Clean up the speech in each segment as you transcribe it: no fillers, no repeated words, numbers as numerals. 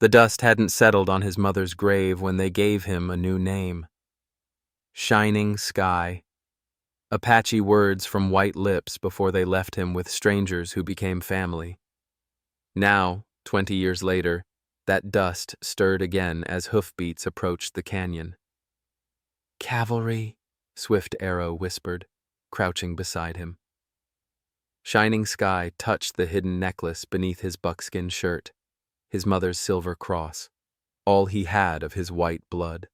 The dust hadn't settled on his mother's grave when they gave him a new name. Shining Sky. Apache words from white lips before they left him with strangers who became family. Now, 20 years later, that dust stirred again as hoofbeats approached the canyon. "Cavalry," Swift Arrow whispered, crouching beside him. Shining Sky touched the hidden necklace beneath his buckskin shirt, his mother's silver cross, all he had of his white blood.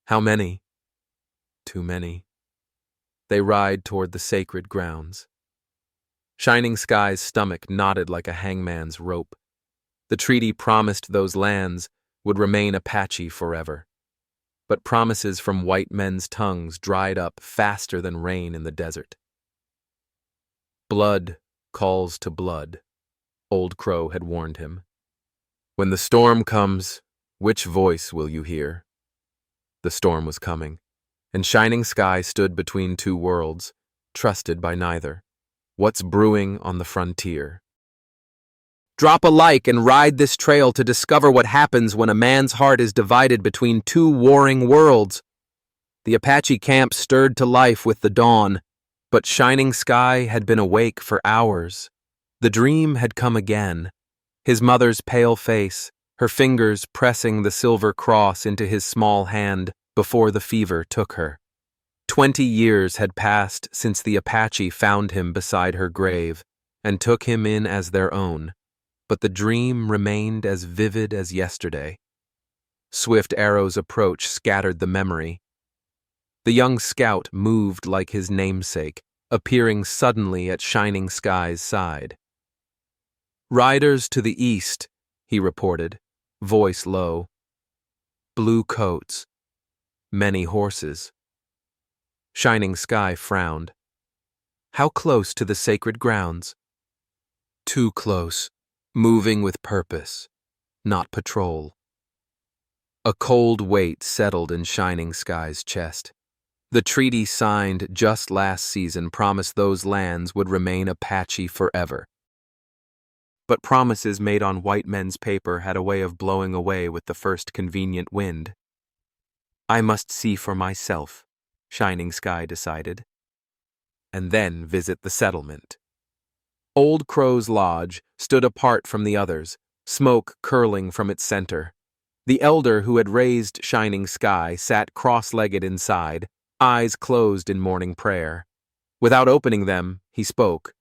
"How many?" "Too many." They ride toward the sacred grounds. Shining Sky's stomach knotted like a hangman's rope. The treaty promised those lands would remain Apache forever. But promises from white men's tongues dried up faster than rain in the desert. "Blood calls to blood," Old Crow had warned him. "When the storm comes, which voice will you hear?" The storm was coming, and Shining Sky stood between two worlds, trusted by neither. What's brewing on the frontier? Drop a like and ride this trail to discover what happens when a man's heart is divided between two warring worlds. The Apache camp stirred to life with the dawn, but Shining Sky had been awake for hours. The dream had come again. His mother's pale face, her fingers pressing the silver cross into his small hand before the fever took her. 20 years had passed since the Apache found him beside her grave and took him in as their own, but the dream remained as vivid as yesterday. Swift Arrow's approach scattered the memory. The young scout moved like his namesake, appearing suddenly at Shining Sky's side. "Riders to the east," he reported, voice low. "Blue coats. Many horses." Shining Sky frowned. "How close to the sacred grounds?" "Too close. Moving with purpose, not patrol." A cold weight settled in Shining Sky's chest. The treaty signed just last season promised those lands would remain Apache forever. But promises made on white men's paper had a way of blowing away with the first convenient wind. "I must see for myself," Shining Sky decided, "and then visit the settlement." Old Crow's lodge stood apart from the others, smoke curling from its center. The elder who had raised Shining Sky sat cross-legged inside, eyes closed in morning prayer. Without opening them, he spoke.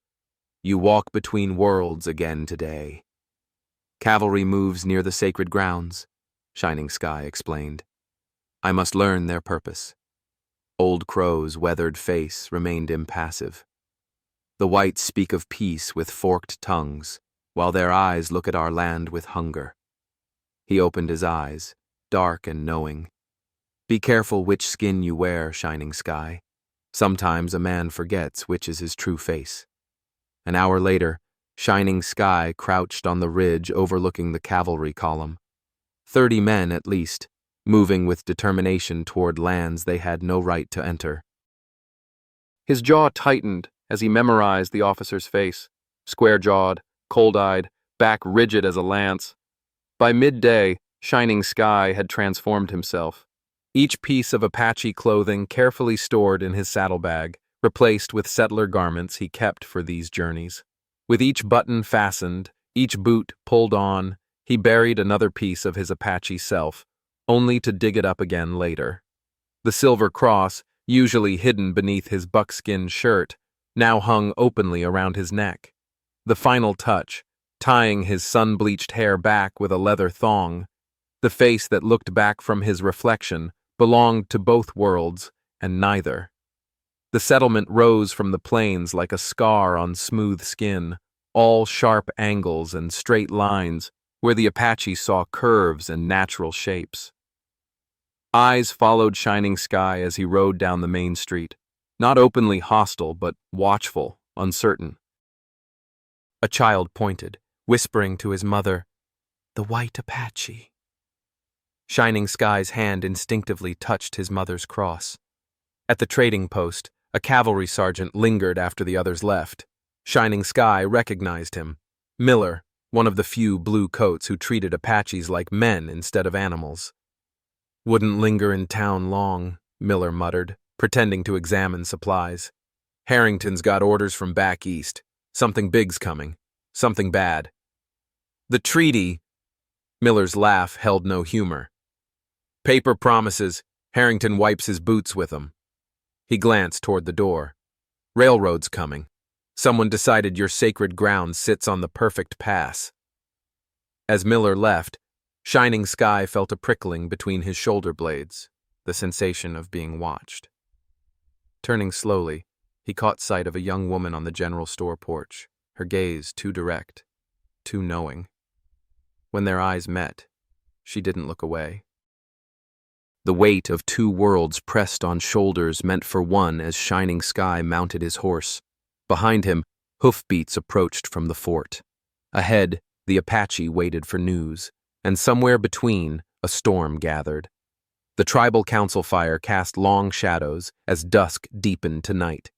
"You walk between worlds again today." "Cavalry moves near the sacred grounds," Shining Sky explained. "I must learn their purpose." Old Crow's weathered face remained impassive. "The whites speak of peace with forked tongues, while their eyes look at our land with hunger." He opened his eyes, dark and knowing. "Be careful which skin you wear, Shining Sky. Sometimes a man forgets which is his true face." An hour later, Shining Sky crouched on the ridge overlooking the cavalry column. 30 men at least, moving with determination toward lands they had no right to enter. His jaw tightened as he memorized the officer's face, square-jawed, cold-eyed, back rigid as a lance. By midday, Shining Sky had transformed himself. Each piece of Apache clothing carefully stored in his saddlebag, replaced with settler garments he kept for these journeys. With each button fastened, each boot pulled on, he buried another piece of his Apache self, only to dig it up again later. The silver cross, usually hidden beneath his buckskin shirt, now hung openly around his neck. The final touch, tying his sun-bleached hair back with a leather thong. The face that looked back from his reflection belonged to both worlds and neither. The settlement rose from the plains like a scar on smooth skin, all sharp angles and straight lines, where the Apache saw curves and natural shapes. Eyes followed Shining Sky as he rode down the main street, not openly hostile, but watchful, uncertain. A child pointed, whispering to his mother, "The white Apache." Shining Sky's hand instinctively touched his mother's cross. At the trading post, a cavalry sergeant lingered after the others left. Shining Sky recognized him. Miller, one of the few blue coats who treated Apaches like men instead of animals. Wouldn't linger in town long, Miller muttered, pretending to examine supplies. Harrington's got orders from back east. Something big's coming. Something bad. The treaty. Miller's laugh held no humor. Paper promises. Harrington wipes his boots with them. He glanced toward the door. Railroad's coming. Someone decided your sacred ground sits on the perfect pass. As Miller left, Shining Sky felt a prickling between his shoulder blades, the sensation of being watched. Turning slowly, he caught sight of a young woman on the general store porch, her gaze too direct, too knowing. When their eyes met, she didn't look away. The weight of two worlds pressed on shoulders meant for one as Shining Sky mounted his horse. Behind him, hoofbeats approached from the fort. Ahead, the Apache waited for news, and somewhere between, a storm gathered. The tribal council fire cast long shadows as dusk deepened to night.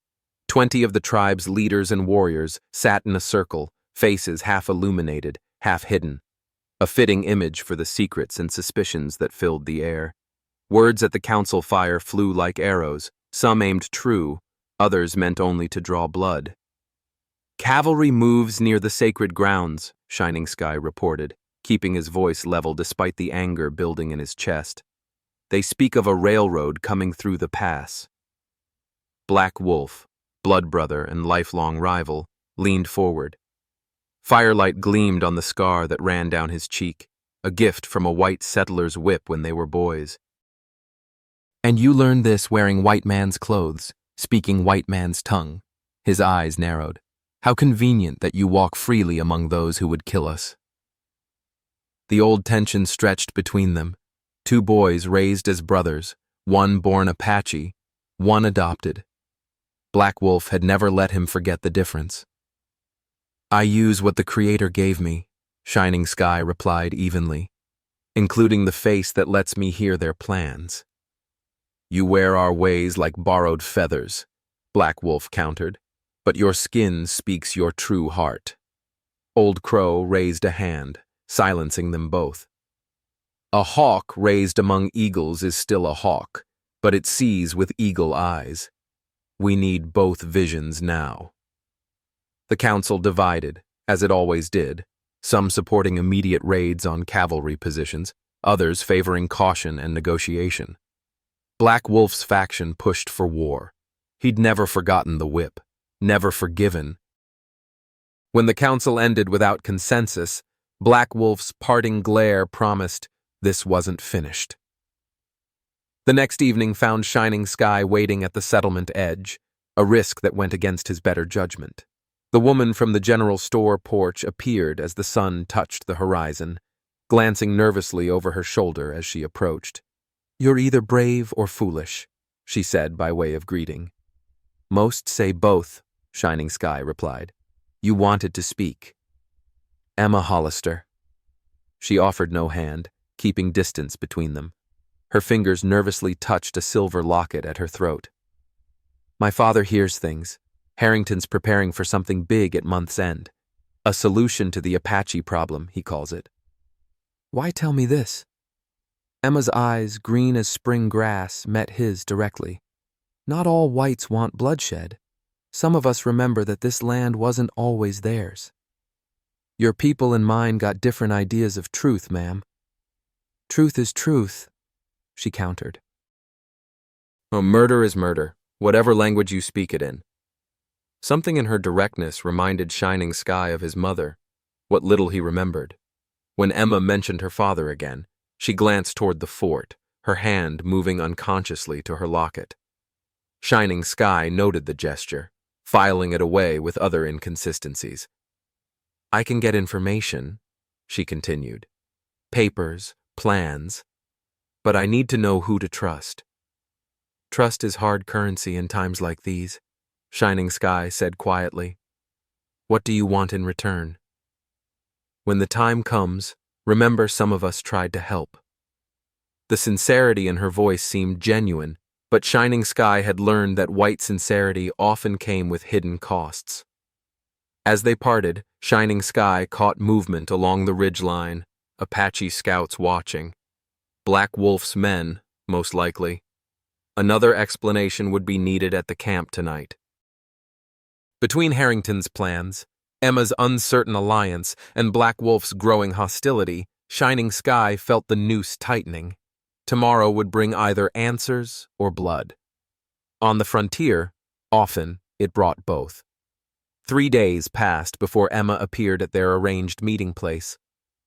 20 of the tribe's leaders and warriors sat in a circle, faces half illuminated, half hidden. A fitting image for the secrets and suspicions that filled the air. Words at the council fire flew like arrows, some aimed true, others meant only to draw blood. Cavalry moves near the sacred grounds, Shining Sky reported, keeping his voice level despite the anger building in his chest. They speak of a railroad coming through the pass. Black Wolf, blood brother and lifelong rival, leaned forward. Firelight gleamed on the scar that ran down his cheek, a gift from a white settler's whip when they were boys. And you learned this wearing white man's clothes, speaking white man's tongue. His eyes narrowed. How convenient that you walk freely among those who would kill us. The old tension stretched between them. Two boys raised as brothers, one born Apache, one adopted. Black Wolf had never let him forget the difference. I use what the Creator gave me, Shining Sky replied evenly, including the face that lets me hear their plans. You wear our ways like borrowed feathers, Black Wolf countered, but your skin speaks your true heart. Old Crow raised a hand, silencing them both. A hawk raised among eagles is still a hawk, but it sees with eagle eyes. We need both visions now. The council divided, as it always did, some supporting immediate raids on cavalry positions, others favoring caution and negotiation. Black Wolf's faction pushed for war. He'd never forgotten the whip, never forgiven. When the council ended without consensus, Black Wolf's parting glare promised this wasn't finished. The next evening found Shining Sky waiting at the settlement edge, a risk that went against his better judgment. The woman from the general store porch appeared as the sun touched the horizon, glancing nervously over her shoulder as she approached. You're either brave or foolish, she said by way of greeting. Most say both, Shining Sky replied. You wanted to speak. Emma Hollister. She offered no hand, keeping distance between them. Her fingers nervously touched a silver locket at her throat. My father hears things. Harrington's preparing for something big at month's end. A solution to the Apache problem, he calls it. Why tell me this? Emma's eyes, green as spring grass, met his directly. Not all whites want bloodshed. Some of us remember that this land wasn't always theirs. Your people and mine got different ideas of truth, ma'am. Truth is truth, she countered. Oh, murder is murder, whatever language you speak it in. Something in her directness reminded Shining Sky of his mother, what little he remembered. When Emma mentioned her father again, she glanced toward the fort, her hand moving unconsciously to her locket. Shining Sky noted the gesture, filing it away with other inconsistencies. I can get information, she continued. Papers, plans, but I need to know who to trust. Trust is hard currency in times like these, Shining Sky said quietly. What do you want in return? When the time comes, remember some of us tried to help. The sincerity in her voice seemed genuine, but Shining Sky had learned that white sincerity often came with hidden costs. As they parted, Shining Sky caught movement along the ridgeline, Apache scouts watching. Black Wolf's men, most likely. Another explanation would be needed at the camp tonight. Between Harrington's plans, Emma's uncertain alliance, and Black Wolf's growing hostility, Shining Sky felt the noose tightening. Tomorrow would bring either answers or blood. On the frontier, often, it brought both. 3 days passed before Emma appeared at their arranged meeting place,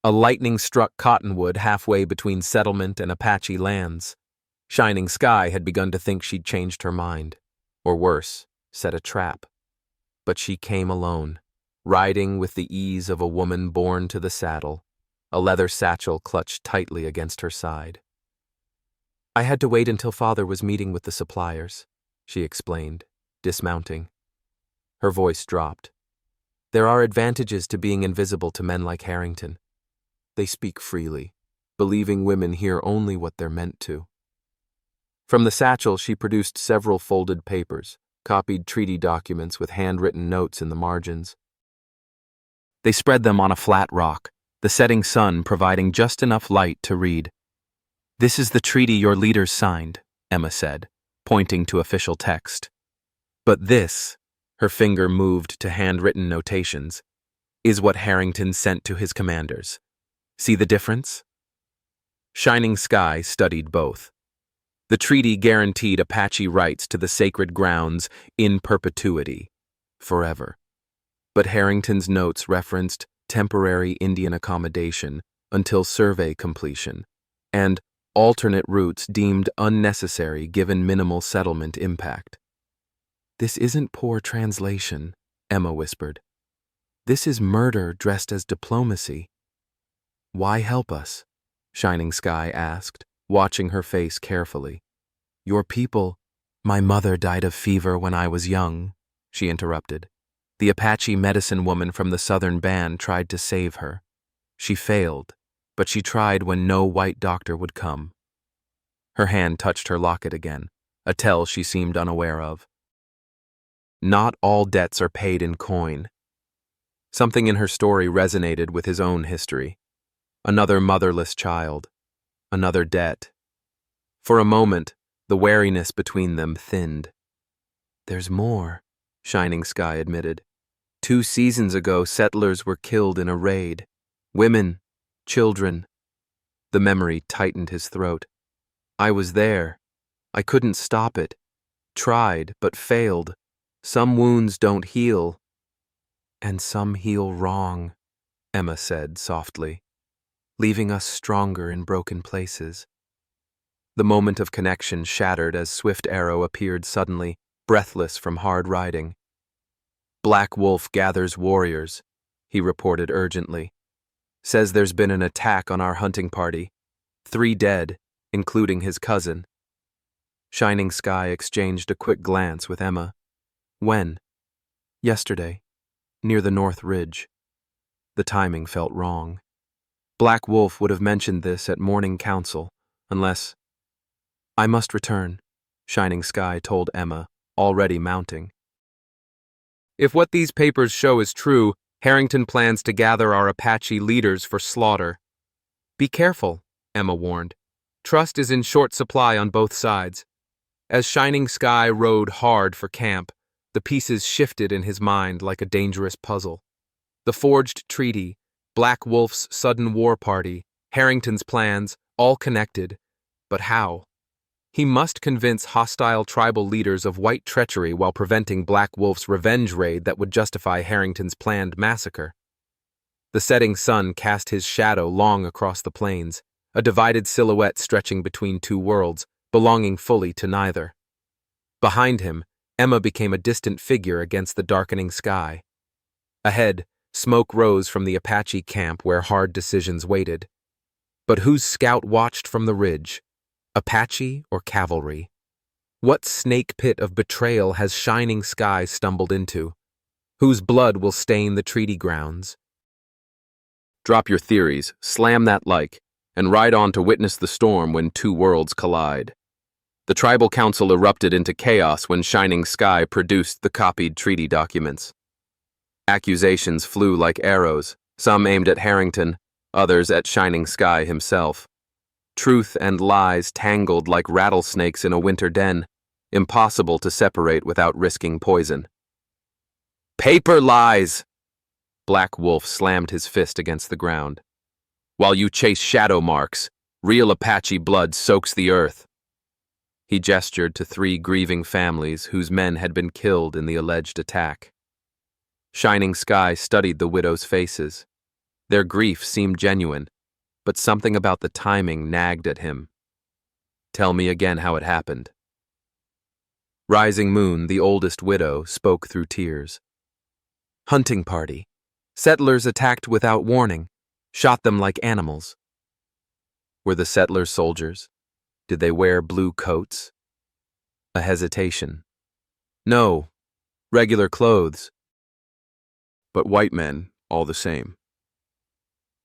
a lightning-struck cottonwood halfway between settlement and Apache lands. Shining Sky had begun to think she'd changed her mind, or worse, set a trap. But she came alone, riding with the ease of a woman born to the saddle, a leather satchel clutched tightly against her side. "I had to wait until Father was meeting with the suppliers," she explained, dismounting. Her voice dropped. "There are advantages to being invisible to men like Harrington. They speak freely, believing women hear only what they're meant to." From the satchel, she produced several folded papers, copied treaty documents with handwritten notes in the margins. They spread them on a flat rock, the setting sun providing just enough light to read. "This is the treaty your leaders signed," Emma said, pointing to official text. "But this," her finger moved to handwritten notations, "is what Harrington sent to his commanders. See the difference?" Shining Sky studied both. The treaty guaranteed Apache rights to the sacred grounds in perpetuity, forever. But Harrington's notes referenced temporary Indian accommodation until survey completion, and alternate routes deemed unnecessary given minimal settlement impact. "This isn't poor translation," Emma whispered. "This is murder dressed as diplomacy." "Why help us?" Shining Sky asked, watching her face carefully. "Your people—" "My mother died of fever when I was young," she interrupted. "The Apache medicine woman from the southern band tried to save her. She failed, but she tried when no white doctor would come." Her hand touched her locket again, a tell she seemed unaware of. Not all debts are paid in coin. Something in her story resonated with his own history. Another motherless child. Another debt. For a moment, the wariness between them thinned. "There's more," Shining Sky admitted. 2 seasons ago, settlers were killed in a raid. Women, children. The memory tightened his throat. "I was there. I couldn't stop it. Tried, but failed. Some wounds don't heal." "And some heal wrong," Emma said softly, "leaving us stronger in broken places." The moment of connection shattered as Swift Arrow appeared suddenly, breathless from hard riding. "Black Wolf gathers warriors," he reported urgently. "Says there's been an attack on our hunting party. 3 dead, including his cousin." Shining Sky exchanged a quick glance with Emma. "When?" "Yesterday, near the North Ridge." The timing felt wrong. Black Wolf would have mentioned this at morning council, unless— "I must return," Shining Sky told Emma, already mounting. "If what these papers show is true, Harrington plans to gather our Apache leaders for slaughter." "Be careful," Emma warned. "Trust is in short supply on both sides." As Shining Sky rode hard for camp, the pieces shifted in his mind like a dangerous puzzle. The forged treaty, Black Wolf's sudden war party, Harrington's plans, all connected. But how? He must convince hostile tribal leaders of white treachery while preventing Black Wolf's revenge raid that would justify Harrington's planned massacre. The setting sun cast his shadow long across the plains, a divided silhouette stretching between 2 worlds, belonging fully to neither. Behind him, Emma became a distant figure against the darkening sky. Ahead, smoke rose from the Apache camp where hard decisions waited. But whose scout watched from the ridge? Apache or cavalry? What snake pit of betrayal has Shining Sky stumbled into? Whose blood will stain the treaty grounds? Drop your theories, slam that like, and ride on to witness the storm when 2 worlds collide. The tribal council erupted into chaos when Shining Sky produced the copied treaty documents. Accusations flew like arrows, some aimed at Harrington, others at Shining Sky himself. Truth and lies tangled like rattlesnakes in a winter den, impossible to separate without risking poison. Paper lies! Black Wolf slammed his fist against the ground. While you chase shadow marks, real Apache blood soaks the earth. He gestured to 3 grieving families whose men had been killed in the alleged attack. Shining Sky studied the widows' faces. Their grief seemed genuine, but something about the timing nagged at him. Tell me again how it happened. Rising Moon, the oldest widow, spoke through tears. Hunting party. Settlers attacked without warning, shot them like animals. Were the settlers soldiers? Did they wear blue coats? A hesitation. No, regular clothes. But white men, all the same.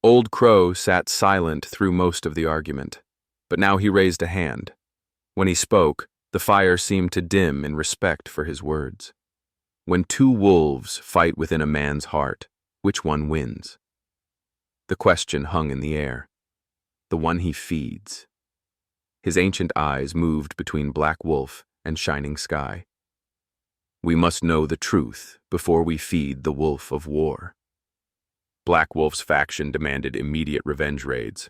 Old Crow sat silent through most of the argument, but now he raised a hand. When he spoke, the fire seemed to dim in respect for his words. When 2 wolves fight within a man's heart, which one wins? The question hung in the air. The one he feeds. His ancient eyes moved between Black Wolf and Shining Sky. We must know the truth before we feed the wolf of war. Black Wolf's faction demanded immediate revenge raids.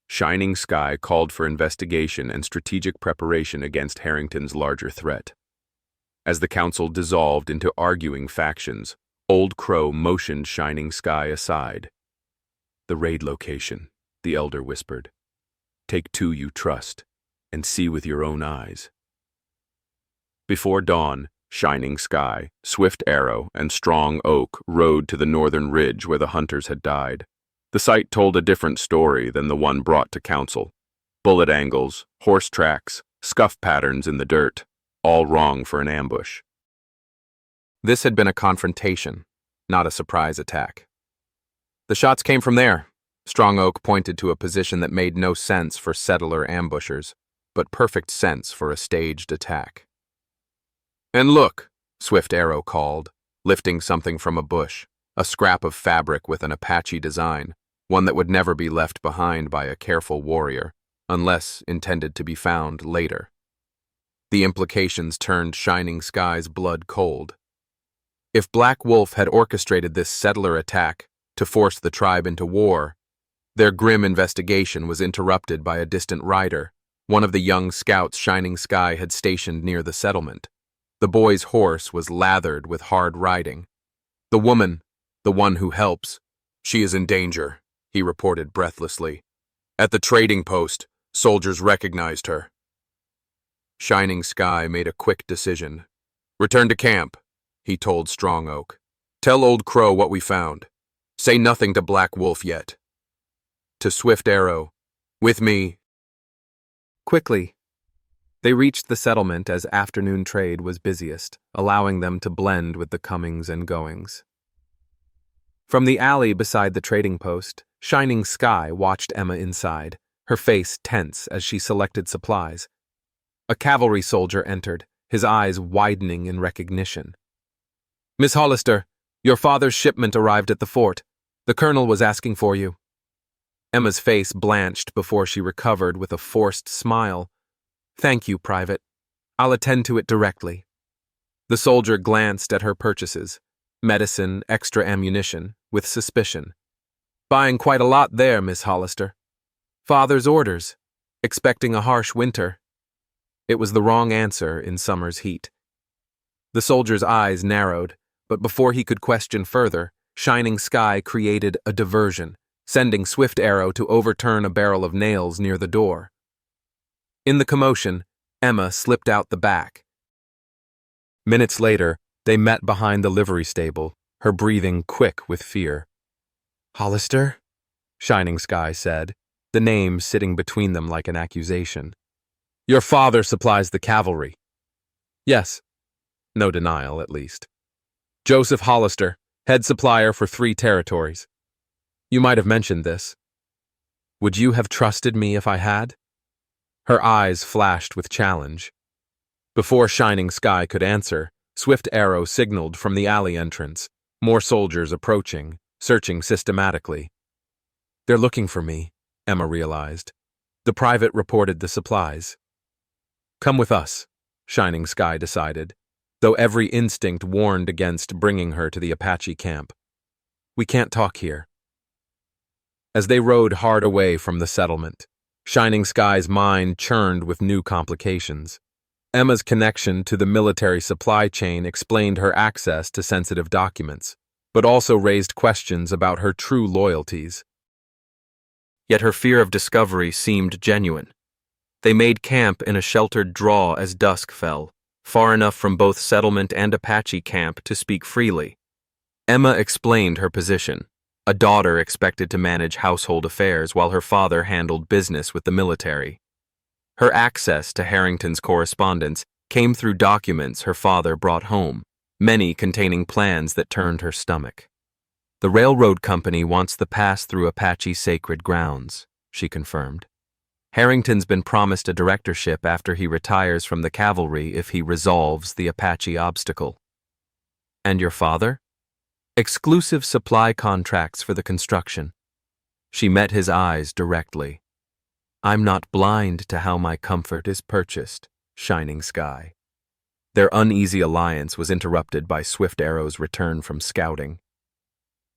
Shining Sky called for investigation and strategic preparation against Harrington's larger threat. As the council dissolved into arguing factions, Old Crow motioned Shining Sky aside. The raid location, the elder whispered. Take 2 you trust, and see with your own eyes. Before dawn, Shining Sky, Swift Arrow, and Strong Oak rode to the northern ridge where the hunters had died. The site told a different story than the one brought to council. Bullet angles, horse tracks, scuff patterns in the dirt, all wrong for an ambush. This had been a confrontation, not a surprise attack. The shots came from there. Strong Oak pointed to a position that made no sense for settler ambushers, but perfect sense for a staged attack. And look, Swift Arrow called, lifting something from a bush, a scrap of fabric with an Apache design, one that would never be left behind by a careful warrior, unless intended to be found later. The implications turned Shining Sky's blood cold. If Black Wolf had orchestrated this settler attack to force the tribe into war, their grim investigation was interrupted by a distant rider, one of the young scouts Shining Sky had stationed near the settlement. The boy's horse was lathered with hard riding. The woman, the one who helps, she is in danger, he reported breathlessly. At the trading post, soldiers recognized her. Shining Sky made a quick decision. Return to camp, he told Strong Oak. Tell Old Crow what we found. Say nothing to Black Wolf yet. To Swift Arrow, with me. Quickly, they reached the settlement as afternoon trade was busiest, allowing them to blend with the comings and goings. From the alley beside the trading post, Shining Sky watched Emma inside, her face tense as she selected supplies. A cavalry soldier entered, his eyes widening in recognition. Miss Hollister, your father's shipment arrived at the fort. The colonel was asking for you. Emma's face blanched before she recovered with a forced smile. Thank you, Private. I'll attend to it directly. The soldier glanced at her purchases, medicine, extra ammunition, with suspicion. Buying quite a lot there, Miss Hollister. Father's orders, expecting a harsh winter. It was the wrong answer in summer's heat. The soldier's eyes narrowed, but before he could question further, Shining Sky created a diversion, sending Swift Arrow to overturn a barrel of nails near the door. In the commotion, Emma slipped out the back. Minutes later, they met behind the livery stable, her breathing quick with fear. Hollister? Shining Sky said, the name sitting between them like an accusation. Your father supplies the cavalry. Yes. No denial, at least. Joseph Hollister, head supplier for 3 territories. You might have mentioned this. Would you have trusted me if I had? Her eyes flashed with challenge. Before Shining Sky could answer, Swift Arrow signaled from the alley entrance. More soldiers approaching, searching systematically. They're looking for me, Emma realized. The private reported the supplies. Come with us, Shining Sky decided, though every instinct warned against bringing her to the Apache camp. We can't talk here. As they rode hard away from the settlement, Shining Sky's mind churned with new complications. Emma's connection to the military supply chain explained her access to sensitive documents, but also raised questions about her true loyalties. Yet her fear of discovery seemed genuine. They made camp in a sheltered draw as dusk fell, far enough from both settlement and Apache camp to speak freely. Emma explained her position. A daughter expected to manage household affairs while her father handled business with the military. Her access to Harrington's correspondence came through documents her father brought home, many containing plans that turned her stomach. The railroad company wants the pass through Apache sacred grounds, she confirmed. Harrington's been promised a directorship after he retires from the cavalry if he resolves the Apache obstacle. And your father? Exclusive supply contracts for the construction. She met his eyes directly. I'm not blind to how my comfort is purchased, Shining Sky. Their uneasy alliance was interrupted by Swift Arrow's return from scouting.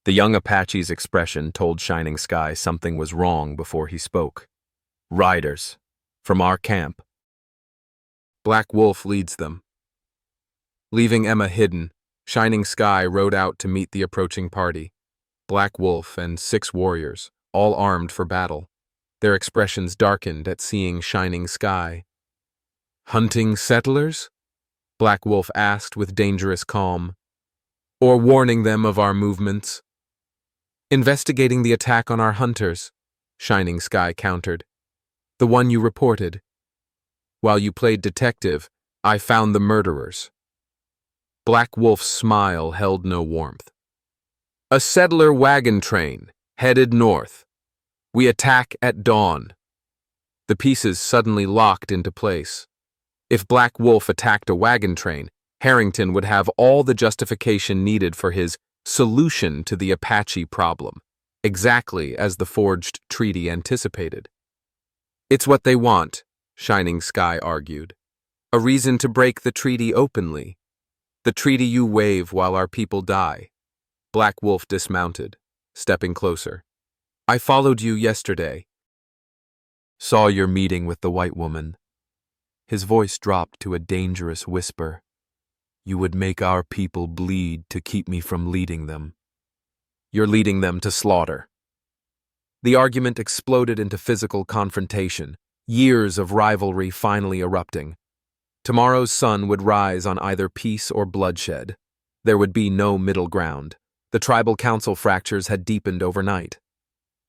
The young Apache's expression told Shining Sky something was wrong before he spoke. Riders, from our camp. Black Wolf leads them. Leaving Emma hidden, Shining Sky rode out to meet the approaching party. Black Wolf and 6 warriors, all armed for battle. Their expressions darkened at seeing Shining Sky. Hunting settlers? Black Wolf asked with dangerous calm. Or warning them of our movements? Investigating the attack on our hunters, Shining Sky countered. The one you reported. While you played detective, I found the murderers. Black Wolf's smile held no warmth. A settler wagon train, headed north. We attack at dawn. The pieces suddenly locked into place. If Black Wolf attacked a wagon train, Harrington would have all the justification needed for his solution to the Apache problem, exactly as the forged treaty anticipated. It's what they want, Shining Sky argued. A reason to break the treaty openly. The treaty you waive while our people die. Black Wolf dismounted, stepping closer. I followed you yesterday. Saw your meeting with the white woman. His voice dropped to a dangerous whisper. You would make our people bleed to keep me from leading them. You're leading them to slaughter. The argument exploded into physical confrontation, years of rivalry finally erupting. Tomorrow's sun would rise on either peace or bloodshed. There would be no middle ground. The tribal council fractures had deepened overnight.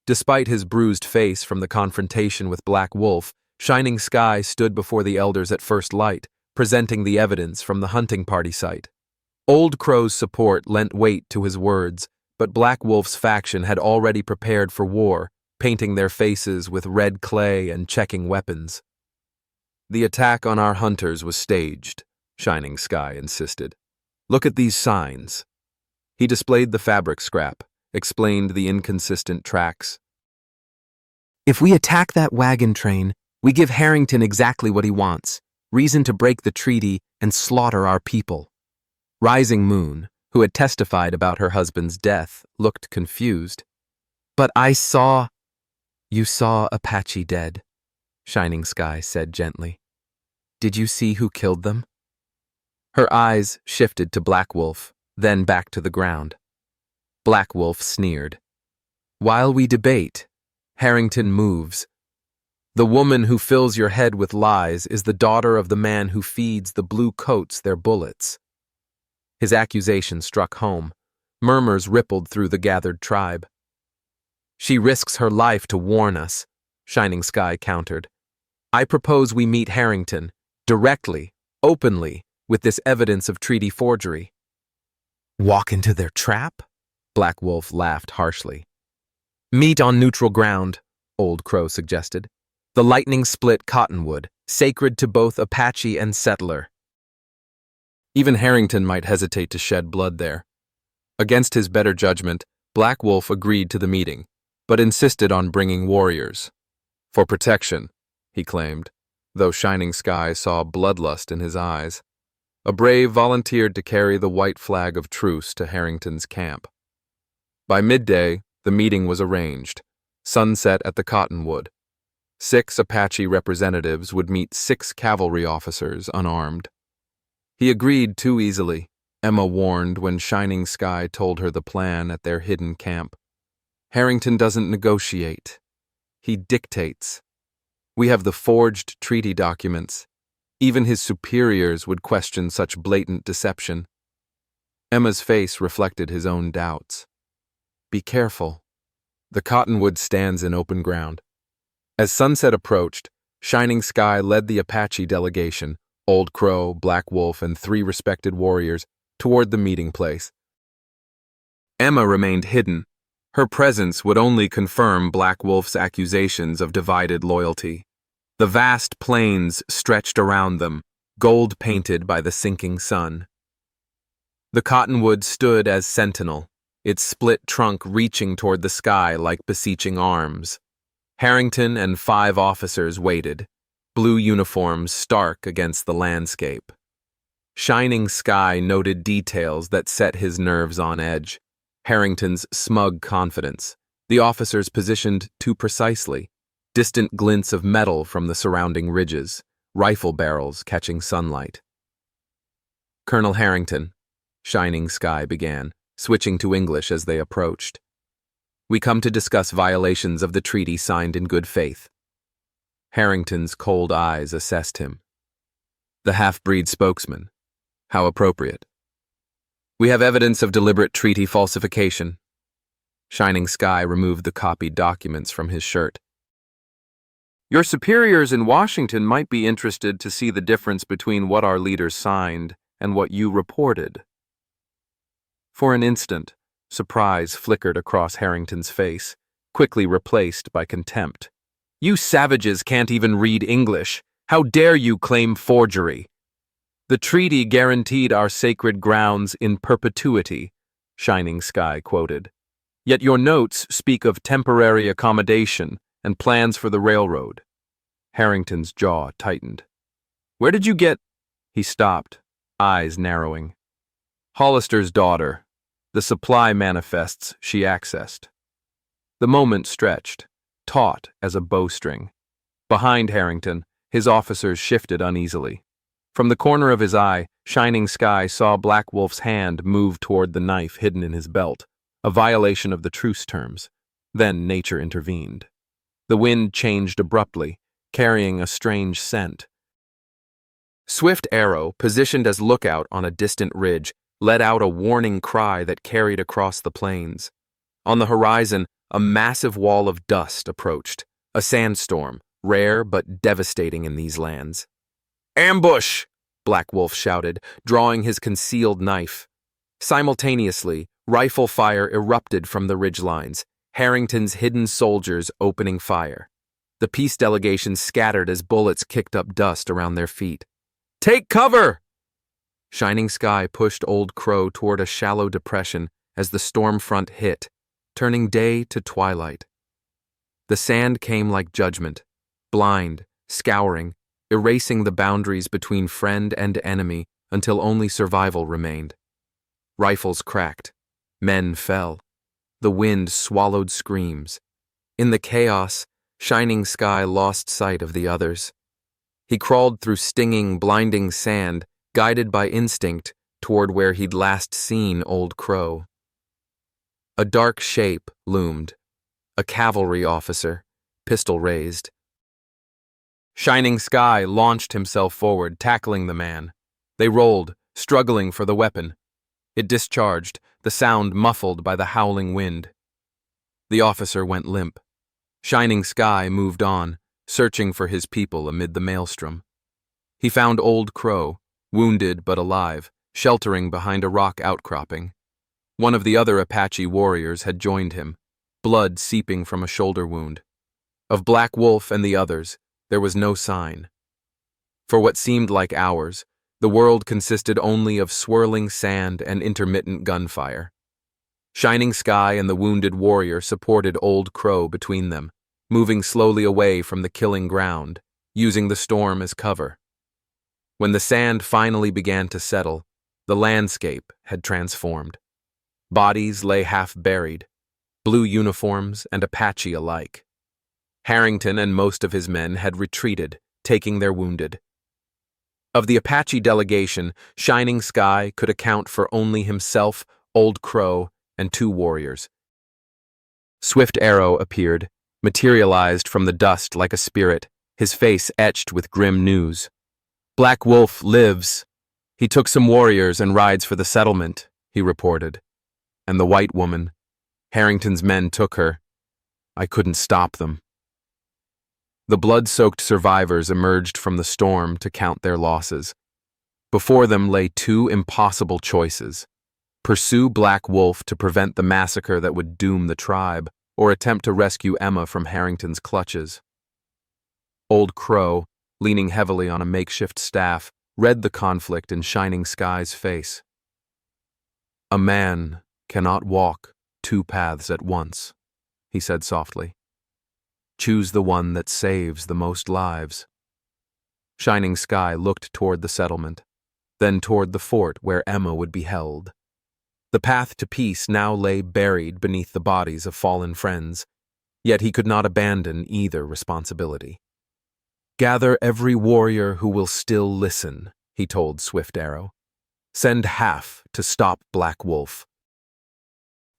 Despite his bruised face from the confrontation with Black Wolf, Shining Sky stood before the elders at first light, presenting the evidence from the hunting party site. Old Crow's support lent weight to his words, but Black Wolf's faction had already prepared for war, painting their faces with red clay and checking weapons. The attack on our hunters was staged, Shining Sky insisted. Look at these signs. He displayed the fabric scrap, explained the inconsistent tracks. If we attack that wagon train, we give Harrington exactly what he wants, reason to break the treaty and slaughter our people. Rising Moon, who had testified about her husband's death, looked confused. But I saw... You saw Apache dead, Shining Sky said gently. Did you see who killed them? Her eyes shifted to Black Wolf, then back to the ground. Black Wolf sneered. While we debate, Harrington moves. The woman who fills your head with lies is the daughter of the man who feeds the blue coats their bullets. His accusation struck home. Murmurs rippled through the gathered tribe. She risks her life to warn us, Shining Sky countered. I propose we meet Harrington, directly, openly, with this evidence of treaty forgery. Walk into their trap? Black Wolf laughed harshly. Meet on neutral ground, Old Crow suggested. The lightning split cottonwood, sacred to both Apache and settler. Even Harrington might hesitate to shed blood there. Against his better judgment, Black Wolf agreed to the meeting, but insisted on bringing warriors. For protection, he claimed, though Shining Sky saw bloodlust in his eyes. A brave volunteered to carry the white flag of truce to Harrington's camp. By midday, the meeting was arranged. Sunset at the Cottonwood. 6 Apache representatives would meet 6 cavalry officers unarmed. He agreed too easily, Emma warned when Shining Sky told her the plan at their hidden camp. Harrington doesn't negotiate. He dictates. We have the forged treaty documents. Even his superiors would question such blatant deception. Emma's face reflected his own doubts. Be careful. The Cottonwood stands in open ground. As sunset approached, Shining Sky led the Apache delegation, Old Crow, Black Wolf, and 3 respected warriors, toward the meeting place. Emma remained hidden. Her presence would only confirm Black Wolf's accusations of divided loyalty. The vast plains stretched around them, gold-painted by the sinking sun. The Cottonwood stood as sentinel, its split trunk reaching toward the sky like beseeching arms. Harrington and 5 officers waited, blue uniforms stark against the landscape. Shining Sky noted details that set his nerves on edge. Harrington's smug confidence, the officers positioned too precisely, distant glints of metal from the surrounding ridges, rifle barrels catching sunlight. Colonel Harrington, Shining Sky began, switching to English as they approached. We come to discuss violations of the treaty signed in good faith. Harrington's cold eyes assessed him. The half-breed spokesman. How appropriate. We have evidence of deliberate treaty falsification. Shining Sky removed the copied documents from his shirt. Your superiors in Washington might be interested to see the difference between what our leaders signed and what you reported. For an instant, surprise flickered across Harrington's face, quickly replaced by contempt. You savages can't even read English. How dare you claim forgery? The treaty guaranteed our sacred grounds in perpetuity, Shining Sky quoted. Yet your notes speak of temporary accommodation and plans for the railroad. Harrington's jaw tightened. Where did you get? He stopped, eyes narrowing. Hollister's daughter. The supply manifests she accessed. The moment stretched, taut as a bowstring. Behind Harrington, his officers shifted uneasily. From the corner of his eye, Shining Sky saw Black Wolf's hand move toward the knife hidden in his belt, a violation of the truce terms. Then nature intervened. The wind changed abruptly, carrying a strange scent. Swift Arrow, positioned as lookout on a distant ridge, let out a warning cry that carried across the plains. On the horizon, a massive wall of dust approached, a sandstorm, rare but devastating in these lands. Ambush! Black Wolf shouted, drawing his concealed knife. Simultaneously, rifle fire erupted from the ridgelines, Harrington's hidden soldiers opening fire. The peace delegation scattered as bullets kicked up dust around their feet. Take cover! Shining Sky pushed Old Crow toward a shallow depression as the storm front hit, turning day to twilight. The sand came like judgment, blind, scouring, erasing the boundaries between friend and enemy until only survival remained. Rifles cracked. Men fell. The wind swallowed screams. In the chaos, Shining Sky lost sight of the others. He crawled through stinging, blinding sand, guided by instinct toward where he'd last seen Old Crow. A dark shape loomed. A cavalry officer, pistol raised. Shining Sky launched himself forward, tackling the man. They rolled, struggling for the weapon. It discharged, the sound muffled by the howling wind. The officer went limp. Shining Sky moved on, searching for his people amid the maelstrom. He found Old Crow, wounded but alive, sheltering behind a rock outcropping. One of the other Apache warriors had joined him, blood seeping from a shoulder wound. Of Black Wolf and the others, there was no sign. For what seemed like hours, the world consisted only of swirling sand and intermittent gunfire. Shining Sky and the wounded warrior supported Old Crow between them, moving slowly away from the killing ground, using the storm as cover. When the sand finally began to settle, the landscape had transformed. Bodies lay half buried, blue uniforms and Apache alike. Harrington and most of his men had retreated, taking their wounded. Of the Apache delegation, Shining Sky could account for only himself, Old Crow, and 2 warriors. Swift Arrow appeared, materialized from the dust like a spirit, his face etched with grim news. "Black Wolf lives. He took some warriors and rides for the settlement," he reported. "And the white woman. Harrington's men took her. I couldn't stop them." The blood-soaked survivors emerged from the storm to count their losses. Before them lay 2 impossible choices: pursue Black Wolf to prevent the massacre that would doom the tribe, or attempt to rescue Emma from Harrington's clutches. Old Crow, leaning heavily on a makeshift staff, read the conflict in Shining Sky's face. "A man cannot walk 2 paths at once," he said softly. "Choose the one that saves the most lives." Shining Sky looked toward the settlement, then toward the fort where Emma would be held. The path to peace now lay buried beneath the bodies of fallen friends, yet he could not abandon either responsibility. "Gather every warrior who will still listen," he told Swift Arrow. "Send half to stop Black Wolf.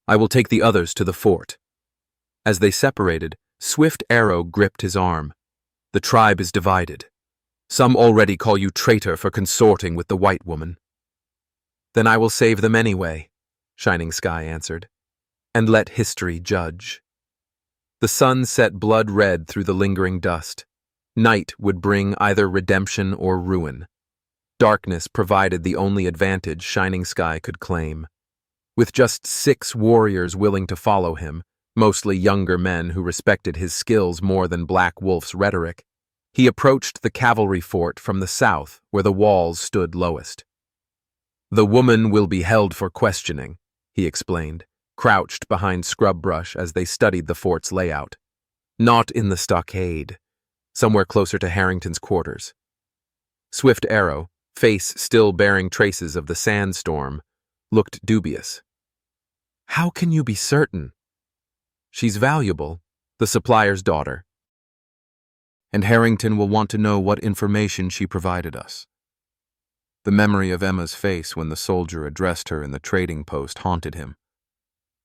I will take the others to the fort." As they separated, Swift Arrow gripped his arm. "The tribe is divided. Some already call you traitor for consorting with the white woman." "Then I will save them anyway," Shining Sky answered, "and let history judge." The sun set blood red through the lingering dust. Night would bring either redemption or ruin. Darkness provided the only advantage Shining Sky could claim. With just 6 warriors willing to follow him, mostly younger men who respected his skills more than Black Wolf's rhetoric, he approached the cavalry fort from the south where the walls stood lowest. "The woman will be held for questioning," he explained, crouched behind scrub brush as they studied the fort's layout. "Not in the stockade, somewhere closer to Harrington's quarters." Swift Arrow, face still bearing traces of the sandstorm, looked dubious. "How can you be certain?" "She's valuable, the supplier's daughter. And Harrington will want to know what information she provided us." The memory of Emma's face when the soldier addressed her in the trading post haunted him.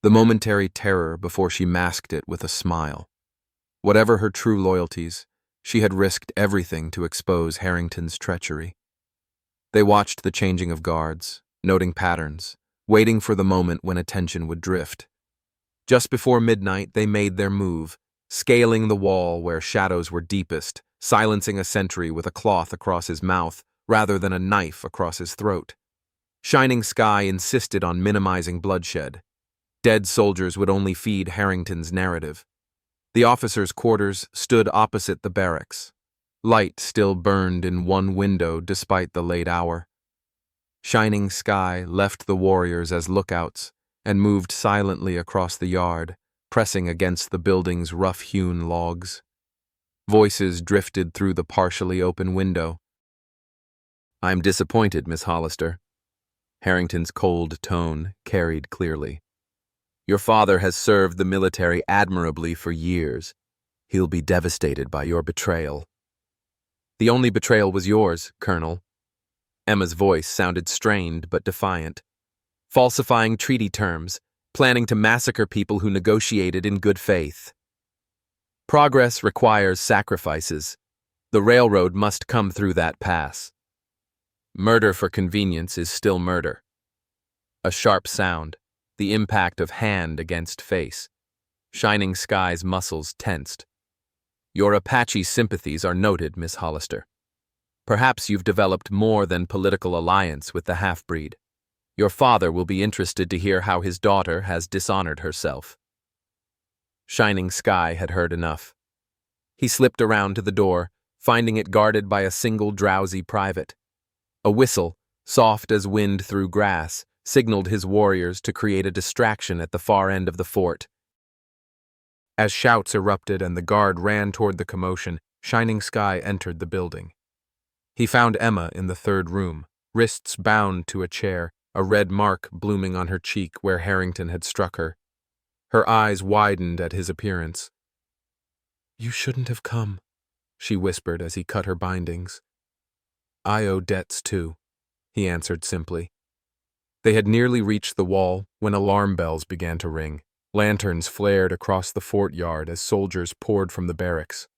The momentary terror before she masked it with a smile. Whatever her true loyalties, she had risked everything to expose Harrington's treachery. They watched the changing of guards, noting patterns, waiting for the moment when attention would drift. Just before midnight, they made their move, scaling the wall where shadows were deepest, silencing a sentry with a cloth across his mouth rather than a knife across his throat. Shining Sky insisted on minimizing bloodshed. Dead soldiers would only feed Harrington's narrative. The officers' quarters stood opposite the barracks. Light still burned in one window despite the late hour. Shining Sky left the warriors as lookouts and moved silently across the yard, pressing against the building's rough-hewn logs. Voices drifted through the partially open window. "I'm disappointed, Miss Hollister." Harrington's cold tone carried clearly. "Your father has served the military admirably for years. He'll be devastated by your betrayal." "The only betrayal was yours, Colonel." Emma's voice sounded strained but defiant. "Falsifying treaty terms, planning to massacre people who negotiated in good faith. Progress requires sacrifices. The railroad must come through that pass. Murder for convenience is still murder." A sharp sound, the impact of hand against face. Shining Sky's muscles tensed. "Your Apache sympathies are noted, Miss Hollister. Perhaps you've developed more than political alliance with the half-breed. Your father will be interested to hear how his daughter has dishonored herself." Shining Sky had heard enough. He slipped around to the door, finding it guarded by a single drowsy private. A whistle, soft as wind through grass, signaled his warriors to create a distraction at the far end of the fort. As shouts erupted and the guard ran toward the commotion, Shining Sky entered the building. He found Emma in the third room, wrists bound to a chair, a red mark blooming on her cheek where Harrington had struck her. Her eyes widened at his appearance. "You shouldn't have come," she whispered as he cut her bindings. "I owe debts too," he answered simply. They had nearly reached the wall when alarm bells began to ring. Lanterns flared across the fort yard as soldiers poured from the barracks.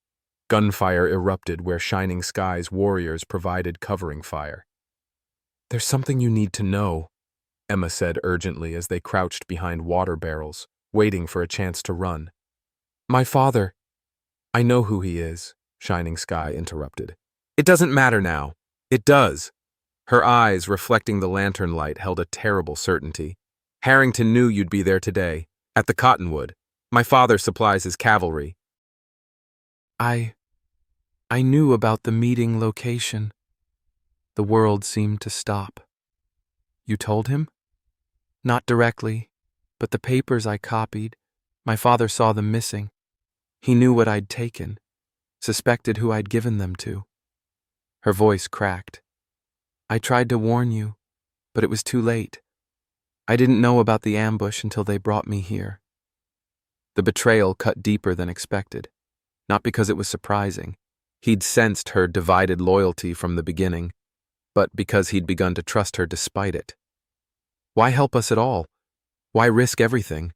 Gunfire erupted where Shining Sky's warriors provided covering fire. "There's something you need to know," Emma said urgently as they crouched behind water barrels, waiting for a chance to run. "My father—" "I know who he is," Shining Sky interrupted. "It doesn't matter now." "It does." Her eyes, reflecting the lantern light, held a terrible certainty. "Harrington knew you'd be there today, at the Cottonwood. My father supplies his cavalry." I knew about the meeting location." The world seemed to stop. "You told him?" "Not directly, but the papers I copied, my father saw them missing. He knew what I'd taken, suspected who I'd given them to." Her voice cracked. "I tried to warn you, but it was too late. I didn't know about the ambush until they brought me here." The betrayal cut deeper than expected, not because it was surprising. He'd sensed her divided loyalty from the beginning, but because he'd begun to trust her despite it. "Why help us at all? Why risk everything?"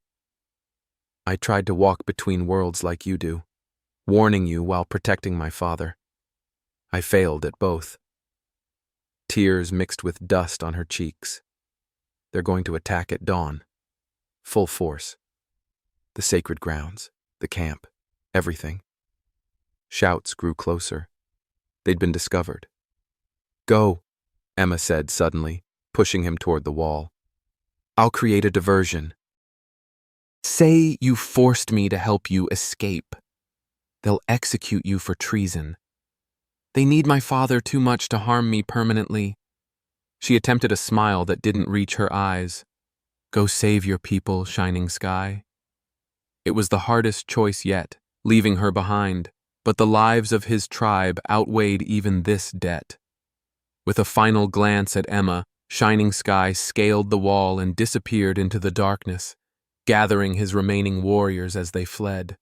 "I tried to walk between worlds like you do, warning you while protecting my father. I failed at both." Tears mixed with dust on her cheeks. "They're going to attack at dawn. Full force. The sacred grounds, the camp, everything." Shouts grew closer. They'd been discovered. "Go," Emma said suddenly, pushing him toward the wall. "I'll create a diversion. Say you forced me to help you escape. They'll execute you for treason. They need my father too much to harm me permanently." She attempted a smile that didn't reach her eyes. "Go save your people, Shining Sky." It was the hardest choice yet, leaving her behind, but the lives of his tribe outweighed even this debt. With a final glance at Emma, Shining Sky scaled the wall and disappeared into the darkness, gathering his remaining warriors as they fled.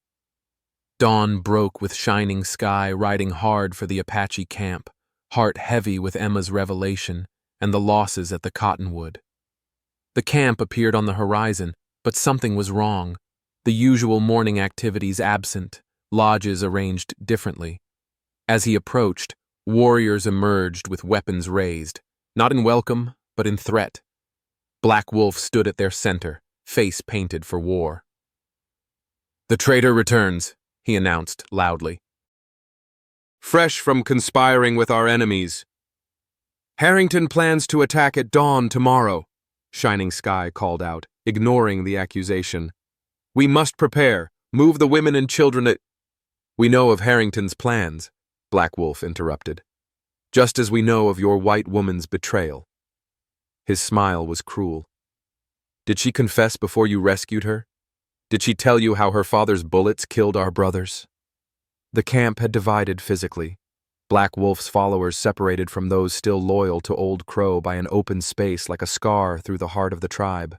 Dawn broke with Shining Sky riding hard for the Apache camp, heart heavy with Emma's revelation and the losses at the Cottonwood. The camp appeared on the horizon, but something was wrong. The usual morning activities absent, lodges arranged differently. As he approached, warriors emerged with weapons raised, not in welcome, but in threat. Black Wolf stood at their center, face painted for war. "The traitor returns," he announced loudly. "Fresh from conspiring with our enemies. Harrington plans to attack at dawn tomorrow," Shining Sky called out, ignoring the accusation. "We must prepare, move the women and children at—" "We know of Harrington's plans," Black Wolf interrupted, "just as we know of your white woman's betrayal." His smile was cruel. "Did she confess before you rescued her? Did she tell you how her father's bullets killed our brothers?" The camp had divided physically. Black Wolf's followers separated from those still loyal to Old Crow by an open space like a scar through the heart of the tribe.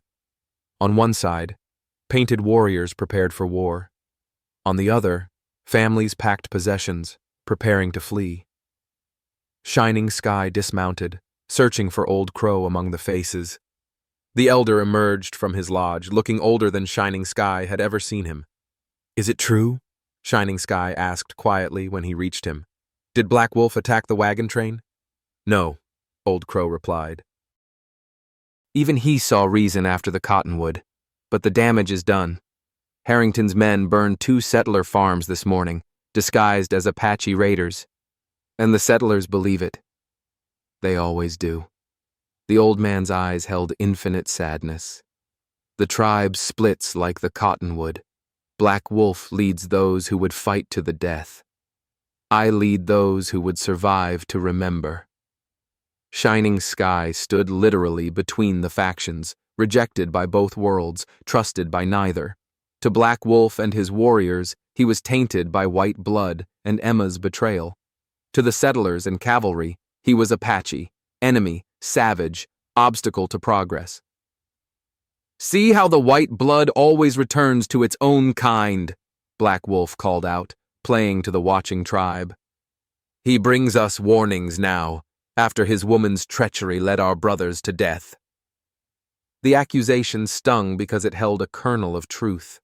On one side, painted warriors prepared for war. On the other, families packed possessions, preparing to flee. Shining Sky dismounted, searching for Old Crow among the faces. The elder emerged from his lodge, looking older than Shining Sky had ever seen him. "Is it true?" Shining Sky asked quietly when he reached him. "Did Black Wolf attack the wagon train?" "No," Old Crow replied. Even he saw reason after the Cottonwood, but the damage is done. Harrington's men burned 2 settler farms this morning, disguised as Apache raiders. And the settlers believe it. They always do. The old man's eyes held infinite sadness. The tribe splits like the Cottonwood. Black Wolf leads those who would fight to the death. I lead those who would survive to remember. Shining Sky stood literally between the factions, rejected by both worlds, trusted by neither. To Black Wolf and his warriors, he was tainted by white blood and Emma's betrayal. To the settlers and cavalry, he was Apache, enemy, savage, obstacle to progress. "See how the white blood always returns to its own kind," Black Wolf called out, playing to the watching tribe. "He brings us warnings now, after his woman's treachery led our brothers to death." The accusation stung because it held a kernel of truth.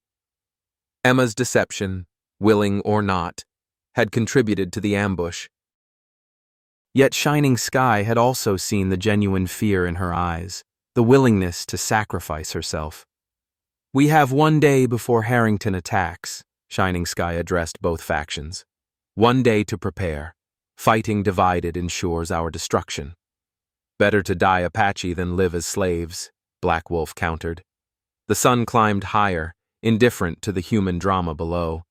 Emma's deception, willing or not, had contributed to the ambush. Yet Shining Sky had also seen the genuine fear in her eyes, the willingness to sacrifice herself. "We have one day before Harrington attacks," Shining Sky addressed both factions. "One day to prepare. Fighting divided ensures our destruction." "Better to die Apache than live as slaves," Black Wolf countered. The sun climbed higher, indifferent to the human drama below.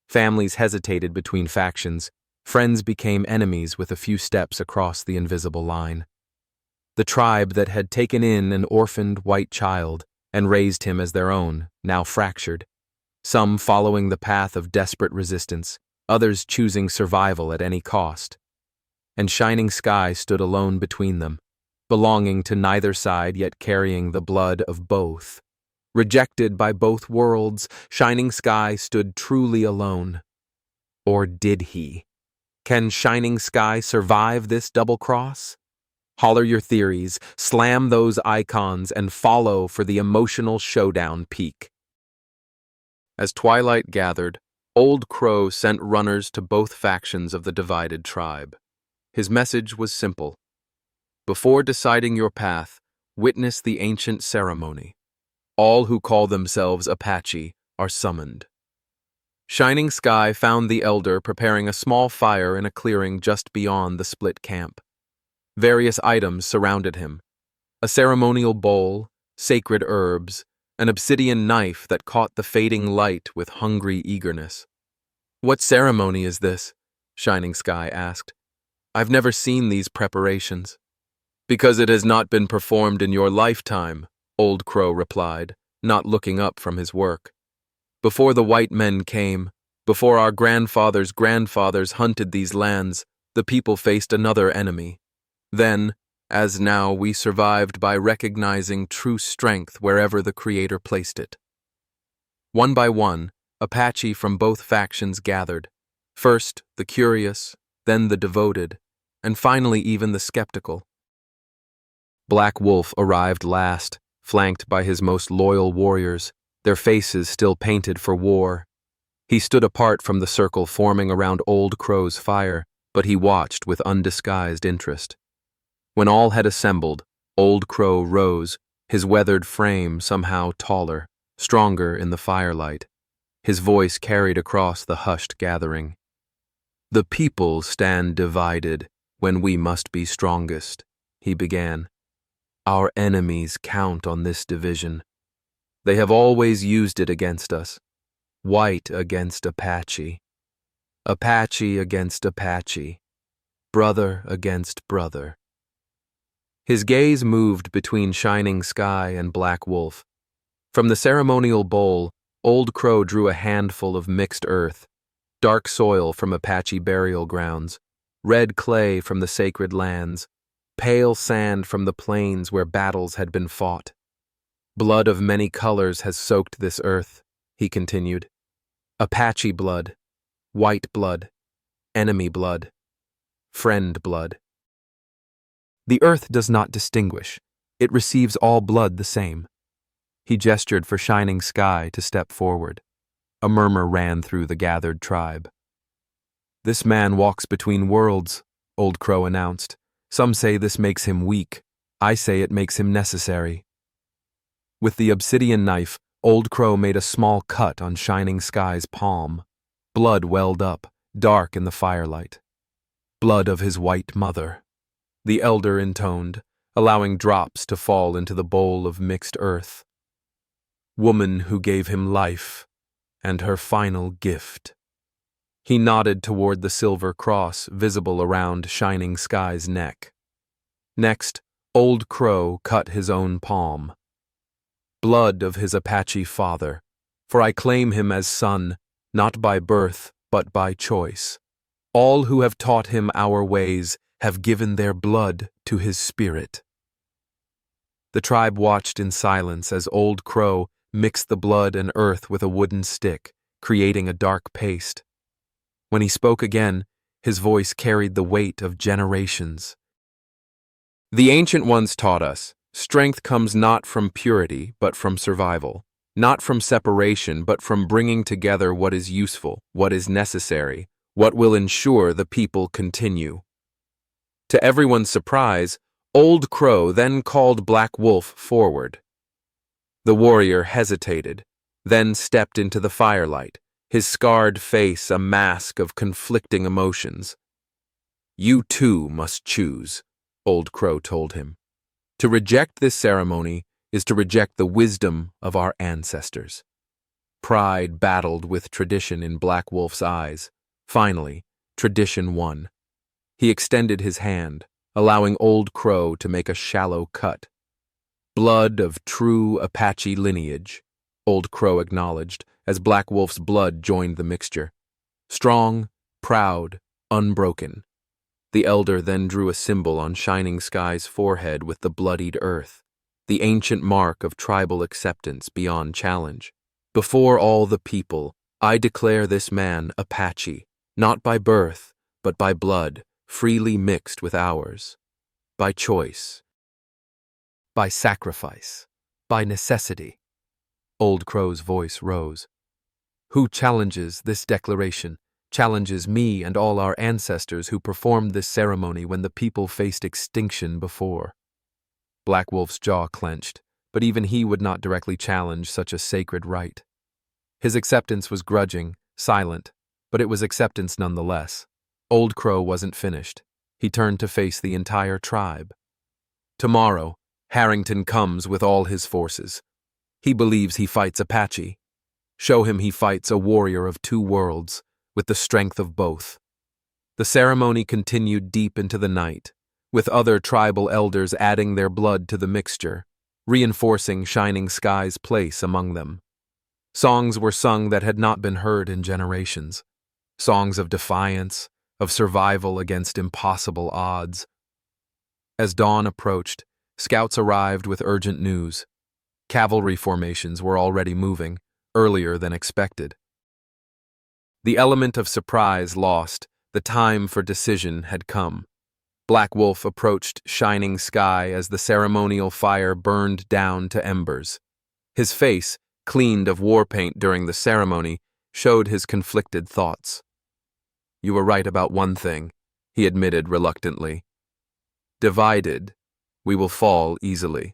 Families hesitated between factions. Friends became enemies with a few steps across the invisible line. The tribe that had taken in an orphaned white child and raised him as their own now fractured, some following the path of desperate resistance, others choosing survival at any cost. And Shining Sky stood alone between them, belonging to neither side yet carrying the blood of both. Rejected by both worlds, Shining Sky stood truly alone. Or did he? Can Shining Sky survive this double cross? Holler your theories, slam those icons, and follow for the emotional showdown peak. As twilight gathered, Old Crow sent runners to both factions of the divided tribe. His message was simple. Before deciding your path, witness the ancient ceremony. All who call themselves Apache are summoned. Shining Sky found the elder preparing a small fire in a clearing just beyond the split camp. Various items surrounded him. A ceremonial bowl, sacred herbs, an obsidian knife that caught the fading light with hungry eagerness. "What ceremony is this?" Shining Sky asked. "I've never seen these preparations." "Because it has not been performed in your lifetime," Old Crow replied, not looking up from his work. "Before the white men came, before our grandfathers' grandfathers hunted these lands, the people faced another enemy. Then, as now, we survived by recognizing true strength wherever the Creator placed it." One by one, Apache from both factions gathered. First, the curious, then the devoted, and finally even the skeptical. Black Wolf arrived last, flanked by his most loyal warriors, their faces still painted for war. He stood apart from the circle forming around Old Crow's fire, but he watched with undisguised interest. When all had assembled, Old Crow rose, his weathered frame somehow taller, stronger in the firelight. His voice carried across the hushed gathering. "The people stand divided when we must be strongest," he began. "Our enemies count on this division. They have always used it against us. White against Apache. Apache against Apache. Brother against brother." His gaze moved between Shining Sky and Black Wolf. From the ceremonial bowl, Old Crow drew a handful of mixed earth, dark soil from Apache burial grounds, red clay from the sacred lands, pale sand from the plains where battles had been fought. "Blood of many colors has soaked this earth," he continued. "Apache blood, white blood, enemy blood, friend blood. The earth does not distinguish. It receives all blood the same." He gestured for Shining Sky to step forward. A murmur ran through the gathered tribe. "This man walks between worlds," Old Crow announced. "Some say this makes him weak. I say it makes him necessary." With the obsidian knife, Old Crow made a small cut on Shining Sky's palm. Blood welled up, dark in the firelight. "Blood of his white mother," the elder intoned, allowing drops to fall into the bowl of mixed earth. "Woman who gave him life, and her final gift." He nodded toward the silver cross visible around Shining Sky's neck. Next, Old Crow cut his own palm. Blood of his Apache father, for I claim him as son, not by birth, but by choice. All who have taught him our ways have given their blood to his spirit. The tribe watched in silence as Old Crow mixed the blood and earth with a wooden stick, creating a dark paste. When he spoke again, his voice carried the weight of generations. The ancient ones taught us, strength comes not from purity, but from survival. Not from separation, but from bringing together what is useful, what is necessary, what will ensure the people continue. To everyone's surprise, Old Crow then called Black Wolf forward. The warrior hesitated, then stepped into the firelight, his scarred face a mask of conflicting emotions. You too must choose, Old Crow told him. To reject this ceremony is to reject the wisdom of our ancestors. Pride battled with tradition in Black Wolf's eyes. Finally, tradition won. He extended his hand, allowing Old Crow to make a shallow cut. Blood of true Apache lineage, Old Crow acknowledged as Black Wolf's blood joined the mixture. Strong, proud, unbroken. The elder then drew a symbol on Shining Sky's forehead with the bloodied earth, the ancient mark of tribal acceptance beyond challenge. Before all the people, I declare this man Apache, not by birth, but by blood, freely mixed with ours. By choice. By sacrifice. By necessity. Old Crow's voice rose. Who challenges this declaration, challenges me and all our ancestors who performed this ceremony when the people faced extinction before. Black Wolf's jaw clenched, but even he would not directly challenge such a sacred rite. His acceptance was grudging, silent, but it was acceptance nonetheless. Old Crow wasn't finished. He turned to face the entire tribe. Tomorrow, Harrington comes with all his forces. He believes he fights Apache. Show him he fights a warrior of two worlds, with the strength of both. The ceremony continued deep into the night, with other tribal elders adding their blood to the mixture, reinforcing Shining Sky's place among them. Songs were sung that had not been heard in generations. Songs of defiance, of survival against impossible odds. As dawn approached, scouts arrived with urgent news. Cavalry formations were already moving, earlier than expected. The element of surprise lost, the time for decision had come. Black Wolf approached Shining Sky as the ceremonial fire burned down to embers. His face, cleaned of war paint during the ceremony, showed his conflicted thoughts. You were right about one thing, he admitted reluctantly. Divided, we will fall easily.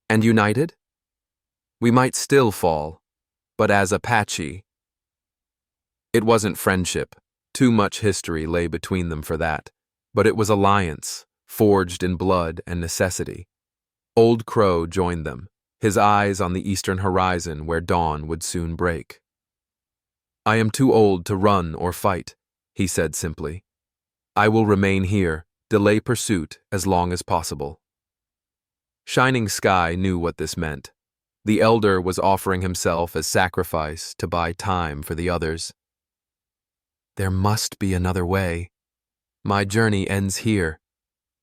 And united? We might still fall, but as Apache. It wasn't friendship. Too much history lay between them for that. But it was alliance, forged in blood and necessity. Old Crow joined them, his eyes on the eastern horizon where dawn would soon break. I am too old to run or fight, he said simply. I will remain here, delay pursuit as long as possible. Shining Sky knew what this meant. The elder was offering himself as sacrifice to buy time for the others. There must be another way. My journey ends here,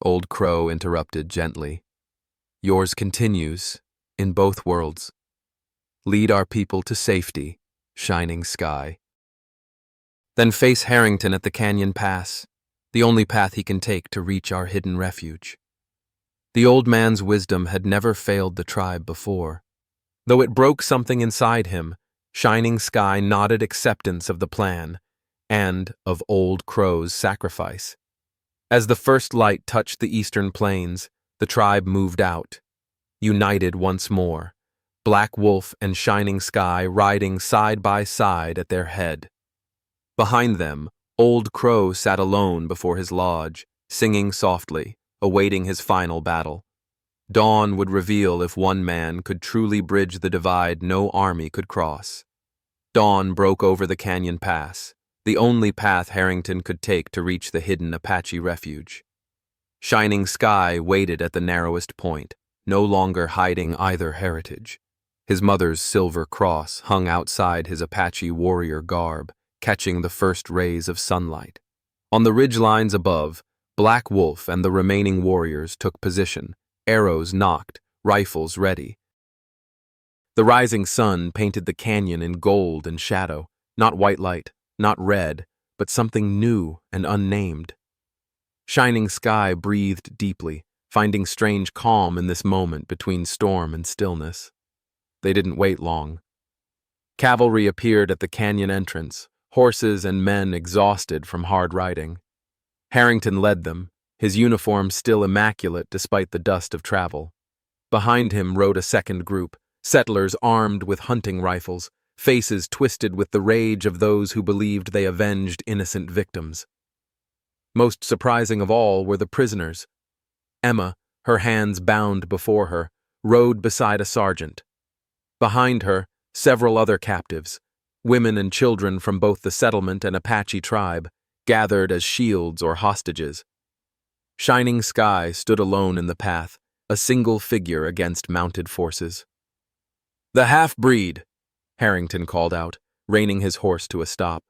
Old Crow interrupted gently. Yours continues, in both worlds. Lead our people to safety, Shining Sky. Then face Harrington at the canyon pass, the only path he can take to reach our hidden refuge. The old man's wisdom had never failed the tribe before. Though it broke something inside him, Shining Sky nodded acceptance of the plan and of Old Crow's sacrifice. As the first light touched the eastern plains, the tribe moved out, united once more, Black Wolf and Shining Sky riding side by side at their head. Behind them, Old Crow sat alone before his lodge, singing softly, awaiting his final battle. Dawn would reveal if one man could truly bridge the divide no army could cross. Dawn broke over the canyon pass, the only path Harrington could take to reach the hidden Apache refuge. Shining Sky waited at the narrowest point, no longer hiding either heritage. His mother's silver cross hung outside his Apache warrior garb, catching the first rays of sunlight. On the ridgelines above, Black Wolf and the remaining warriors took position, arrows nocked, rifles ready. The rising sun painted the canyon in gold and shadow, not white light, not red, but something new and unnamed. Shining Sky breathed deeply, finding strange calm in this moment between storm and stillness. They didn't wait long. Cavalry appeared at the canyon entrance, horses and men exhausted from hard riding. Harrington led them, his uniform still immaculate despite the dust of travel. Behind him rode a second group, settlers armed with hunting rifles, faces twisted with the rage of those who believed they avenged innocent victims. Most surprising of all were the prisoners. Emma, her hands bound before her, rode beside a sergeant. Behind her, several other captives, women and children from both the settlement and Apache tribe, gathered as shields or hostages. Shining Sky stood alone in the path, a single figure against mounted forces. "The half-breed," Harrington called out, reining his horse to a stop.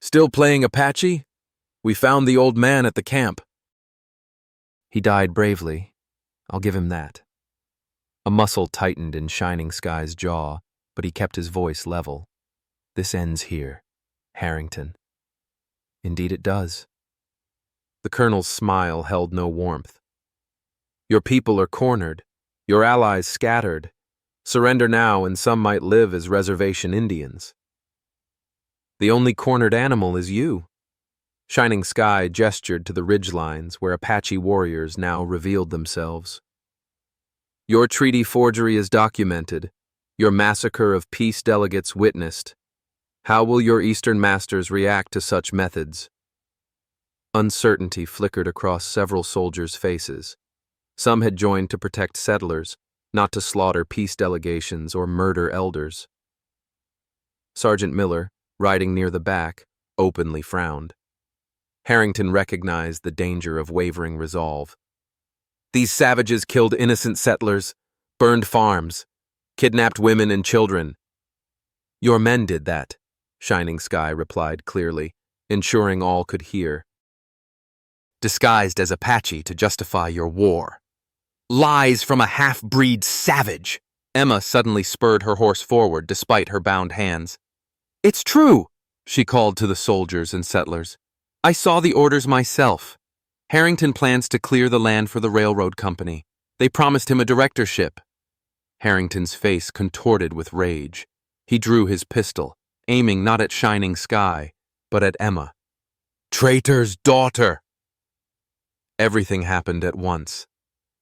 "Still playing Apache? We found the old man at the camp." "He died bravely. I'll give him that." A muscle tightened in Shining Sky's jaw, but he kept his voice level. "This ends here, Harrington." "Indeed it does." The colonel's smile held no warmth. "Your people are cornered, your allies scattered. Surrender now and some might live as reservation Indians." "The only cornered animal is you." Shining Sky gestured to the ridgelines where Apache warriors now revealed themselves. "Your treaty forgery is documented, your massacre of peace delegates witnessed. How will your Eastern masters react to such methods?" Uncertainty flickered across several soldiers' faces. Some had joined to protect settlers, not to slaughter peace delegations or murder elders. Sergeant Miller, riding near the back, openly frowned. Harrington recognized the danger of wavering resolve. "These savages killed innocent settlers, burned farms, kidnapped women and children." "Your men did that," Shining Sky replied clearly, ensuring all could hear. "Disguised as Apache to justify your war. Lies from a half-breed savage!" Emma suddenly spurred her horse forward despite her bound hands. "It's true," she called to the soldiers and settlers. "I saw the orders myself. Harrington plans to clear the land for the railroad company. They promised him a directorship." Harrington's face contorted with rage. He drew his pistol, aiming not at Shining Sky, but at Emma. "Traitor's daughter!" Everything happened at once.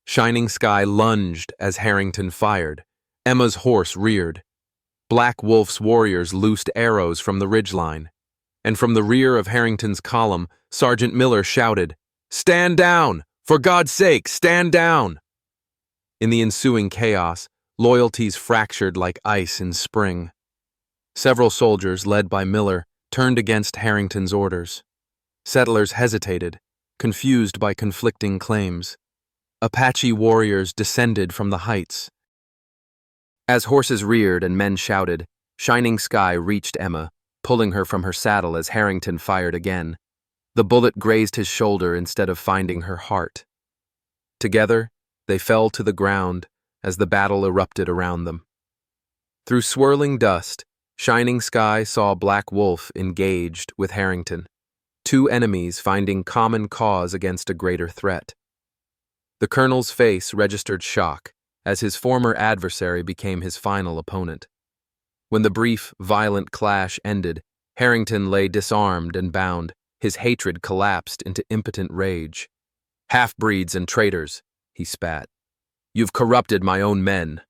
Shining Sky lunged as Harrington fired. Emma's horse reared. Black Wolf's warriors loosed arrows from the ridgeline. And from the rear of Harrington's column, Sergeant Miller shouted, "Stand down! For God's sake, stand down!" In the ensuing chaos, loyalties fractured like ice in spring. Several soldiers, led by Miller, turned against Harrington's orders. Settlers hesitated, confused by conflicting claims. Apache warriors descended from the heights. As horses reared and men shouted, Shining Sky reached Emma, pulling her from her saddle as Harrington fired again. The bullet grazed his shoulder instead of finding her heart. Together, they fell to the ground as the battle erupted around them. Through swirling dust, Shining Sky saw Black Wolf engaged with Harrington, two enemies finding common cause against a greater threat. The colonel's face registered shock as his former adversary became his final opponent. When the brief, violent clash ended, Harrington lay disarmed and bound, his hatred collapsed into impotent rage. "Half-breeds and traitors," he spat. "You've corrupted my own men."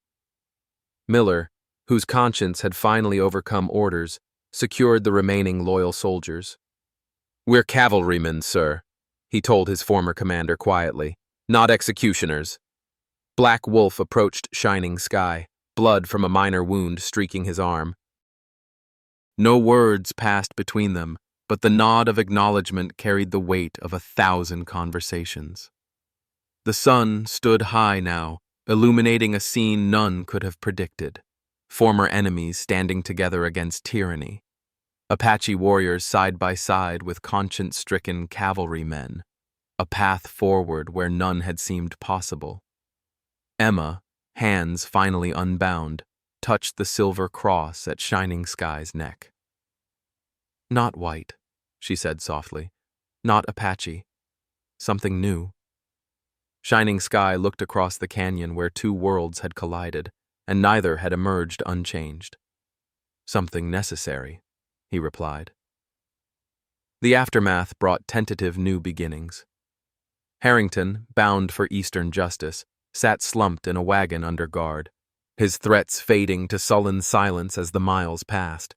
Miller, whose conscience had finally overcome orders, secured the remaining loyal soldiers. "We're cavalrymen, sir," he told his former commander quietly, "not executioners." Black Wolf approached Shining Sky, blood from a minor wound streaking his arm. No words passed between them, but the nod of acknowledgement carried the weight of 1,000 conversations. The sun stood high now, illuminating a scene none could have predicted. Former enemies standing together against tyranny. Apache warriors side by side with conscience-stricken cavalrymen. A path forward where none had seemed possible. Emma, hands finally unbound, touched the silver cross at Shining Sky's neck. "Not white," she said softly. "Not Apache. Something new." Shining Sky looked across the canyon where two worlds had collided, and neither had emerged unchanged. "Something necessary," he replied. The aftermath brought tentative new beginnings. Harrington, bound for Eastern justice, sat slumped in a wagon under guard, his threats fading to sullen silence as the miles passed.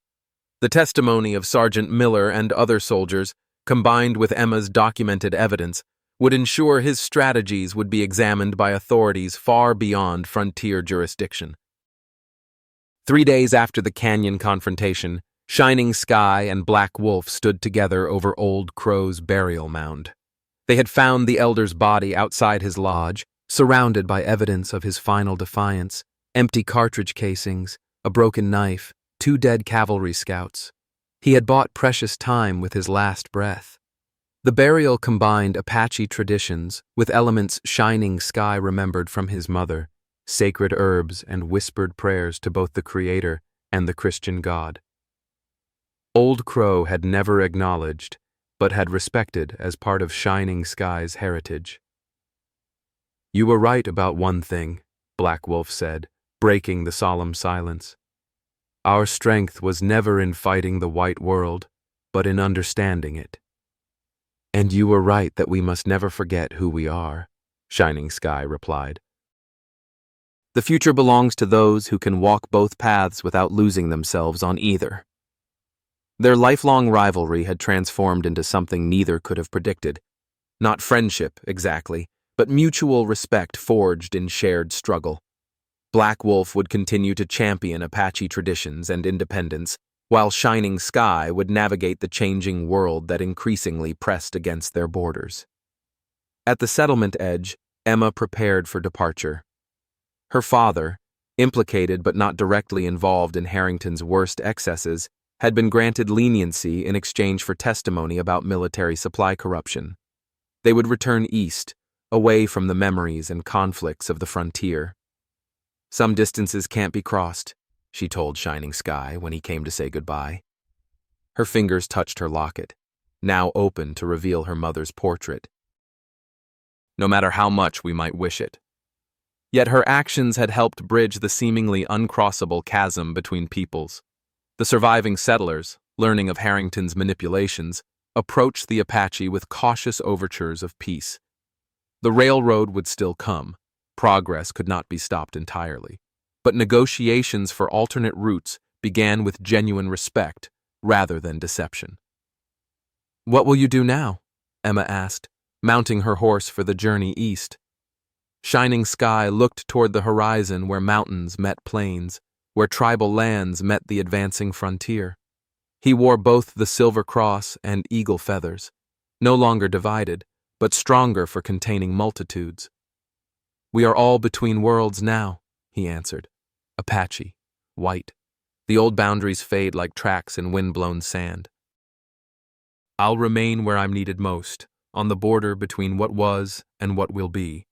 The testimony of Sergeant Miller and other soldiers, combined with Emma's documented evidence, would ensure his strategies would be examined by authorities far beyond frontier jurisdiction. 3 days after the canyon confrontation, Shining Sky and Black Wolf stood together over Old Crow's burial mound. They had found the elder's body outside his lodge, surrounded by evidence of his final defiance, empty cartridge casings, a broken knife, 2 dead cavalry scouts. He had bought precious time with his last breath. The burial combined Apache traditions with elements Shining Sky remembered from his mother, sacred herbs and whispered prayers to both the Creator and the Christian God. Old Crow had never acknowledged, but had respected as part of Shining Sky's heritage. "You were right about one thing," Black Wolf said, breaking the solemn silence. "Our strength was never in fighting the white world, but in understanding it." "And you were right that we must never forget who we are," Shining Sky replied. "The future belongs to those who can walk both paths without losing themselves on either." Their lifelong rivalry had transformed into something neither could have predicted. Not friendship, exactly, but mutual respect forged in shared struggle. Black Wolf would continue to champion Apache traditions and independence, while Shining Sky would navigate the changing world that increasingly pressed against their borders. At the settlement edge, Emma prepared for departure. Her father, implicated but not directly involved in Harrington's worst excesses, had been granted leniency in exchange for testimony about military supply corruption. They would return east, away from the memories and conflicts of the frontier. "Some distances can't be crossed," she told Shining Sky when he came to say goodbye. Her fingers touched her locket, now open to reveal her mother's portrait. "No matter how much we might wish it." Yet her actions had helped bridge the seemingly uncrossable chasm between peoples. The surviving settlers, learning of Harrington's manipulations, approached the Apache with cautious overtures of peace. The railroad would still come. Progress could not be stopped entirely. But negotiations for alternate routes began with genuine respect rather than deception. "What will you do now?" Emma asked, mounting her horse for the journey east. Shining Sky looked toward the horizon where mountains met plains, where tribal lands met the advancing frontier. He wore both the silver cross and eagle feathers, no longer divided, but stronger for containing multitudes. "We are all between worlds now," he answered. "Apache, white. The old boundaries fade like tracks in wind-blown sand. I'll remain where I'm needed most, on the border between what was and what will be."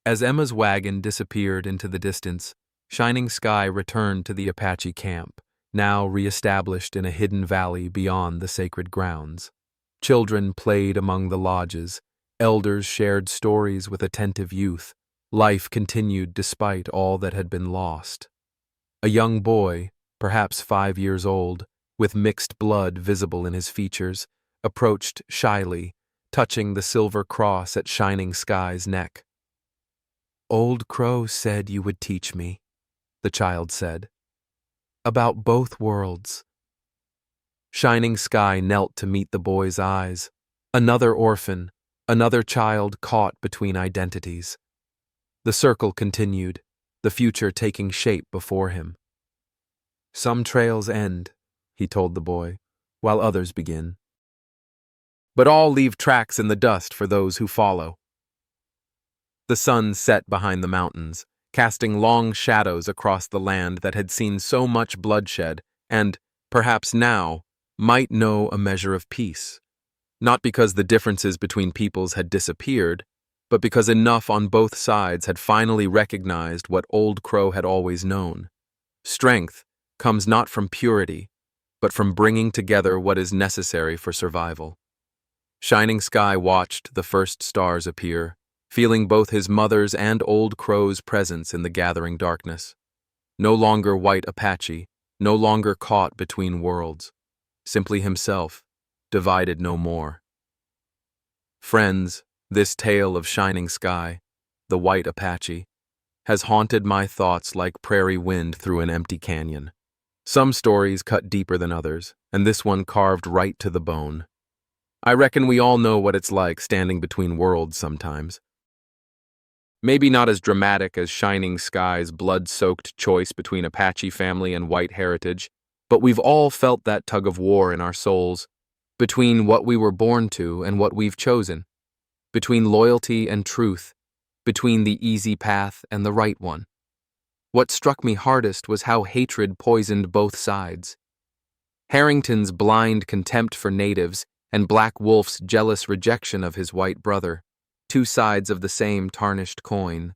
As Emma's wagon disappeared into the distance, Shining Sky returned to the Apache camp, now re-established in a hidden valley beyond the sacred grounds. Children played among the lodges, elders shared stories with attentive youth. Life continued despite all that had been lost. A young boy, perhaps 5 years old, with mixed blood visible in his features, approached shyly, touching the silver cross at Shining Sky's neck. "Old Crow said you would teach me," the child said. "About both worlds." Shining Sky knelt to meet the boy's eyes. Another orphan, another child caught between identities. The circle continued, the future taking shape before him. "Some trails end," he told the boy, "while others begin. But all leave tracks in the dust for those who follow." The sun set behind the mountains, casting long shadows across the land that had seen so much bloodshed and, perhaps now, might know a measure of peace. Not because the differences between peoples had disappeared, but because enough on both sides had finally recognized what Old Crow had always known. Strength comes not from purity, but from bringing together what is necessary for survival. Shining Sky watched the first stars appear, feeling both his mother's and Old Crow's presence in the gathering darkness. No longer white Apache, no longer caught between worlds. Simply himself, divided no more. Friends, this tale of Shining Sky, the white Apache, has haunted my thoughts like prairie wind through an empty canyon. Some stories cut deeper than others, and this one carved right to the bone. I reckon we all know what it's like standing between worlds sometimes. Maybe not as dramatic as Shining Sky's blood-soaked choice between Apache family and white heritage, but we've all felt that tug of war in our souls, between what we were born to and what we've chosen, between loyalty and truth, between the easy path and the right one. What struck me hardest was how hatred poisoned both sides. Harrington's blind contempt for natives and Black Wolf's jealous rejection of his white brother, two sides of the same tarnished coin,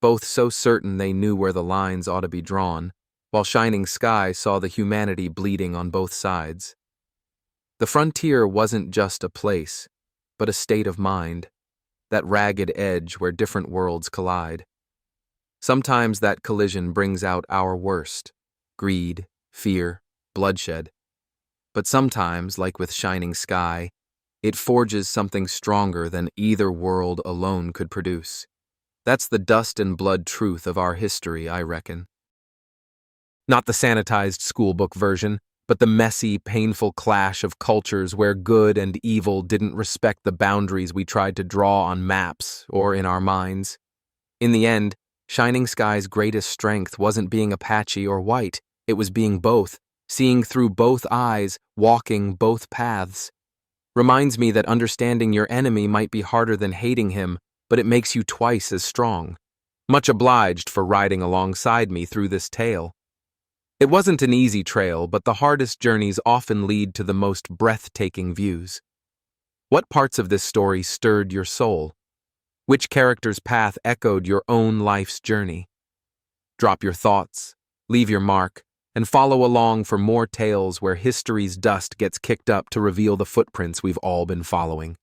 both so certain they knew where the lines ought to be drawn, while Shining Sky saw the humanity bleeding on both sides. The frontier wasn't just a place, but a state of mind, that ragged edge where different worlds collide. Sometimes that collision brings out our worst: greed, fear, bloodshed. But sometimes, like with Shining Sky, it forges something stronger than either world alone could produce. That's the dust and blood truth of our history, I reckon. Not the sanitized schoolbook version, but the messy, painful clash of cultures where good and evil didn't respect the boundaries we tried to draw on maps or in our minds. In the end, Shining Sky's greatest strength wasn't being Apache or white, it was being both, seeing through both eyes, walking both paths. Reminds me that understanding your enemy might be harder than hating him, but it makes you twice as strong. Much obliged for riding alongside me through this tale. It wasn't an easy trail, but the hardest journeys often lead to the most breathtaking views. What parts of this story stirred your soul? Which character's path echoed your own life's journey? Drop your thoughts, leave your mark, and follow along for more tales where history's dust gets kicked up to reveal the footprints we've all been following.